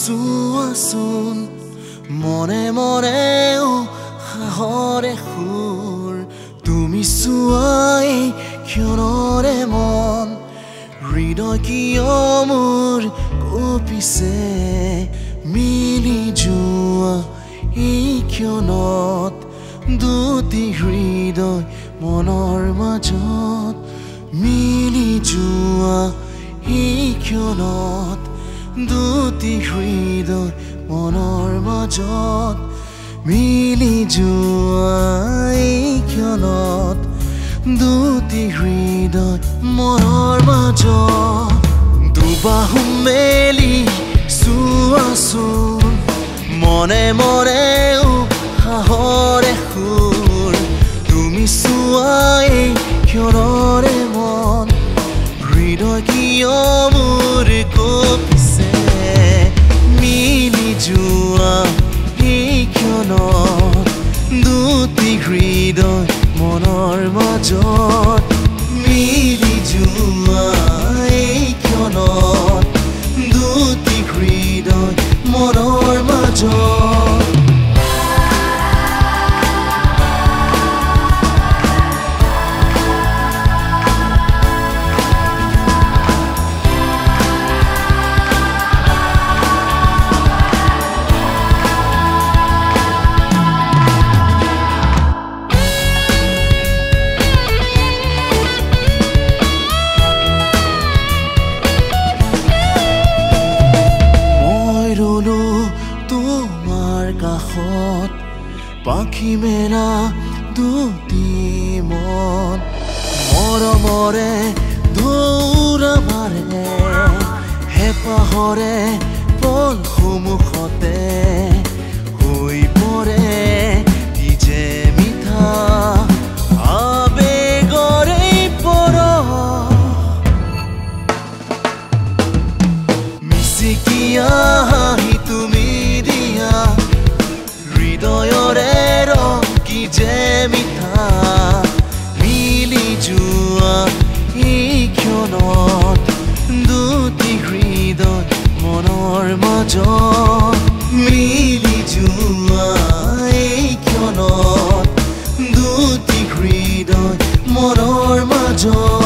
চোৱাচোন মনে মনেও হাঁহৰে সুৰ তুমি চোৱাই ক্ষণৰে মন হৃদয় কিয় মোৰ কঁপিছে মিলি যোৱা এই ক্ষণত দুটি হৃদয় মনৰ মাজত মিলি যোৱা এই ক্ষণত দুটি হৃদয় মনৰ মাজত মিলি যোৱা এই ক্ষণত দুটি হৃদয় মনৰ মাজত দুবাহু মেলি চোৱাচোন মনে মনেও হাঁহৰে সুৰ তুমি চোৱাই ক্ষণৰে মন হৃদয় কিয় মোৰ কঁপিছে মিলি যোৱা এই ক্ষণত দুটি হৃদয় মনৰ মাজত মিলি যোৱা এই ক্ষণত দুটি হৃদয় মনৰ মাজত কাষত পাখি মেলা দুটি মন মৰমৰে দৌৰা মাৰে হেঁপাহৰে পল সন্মুখতে হৈ পৰে কি যে মিঠা আবেগৰে মিচিকিয়া হাঁহি তুমি দিয়া হৃদয়ৰে ৰং কি যে মিঠা মিলি যোৱা এই ক্ষণত দুটি হৃদয় মনৰ মাজত মিলি যোৱা এই ক্ষণত দুটি হৃদয় মনৰ মাজত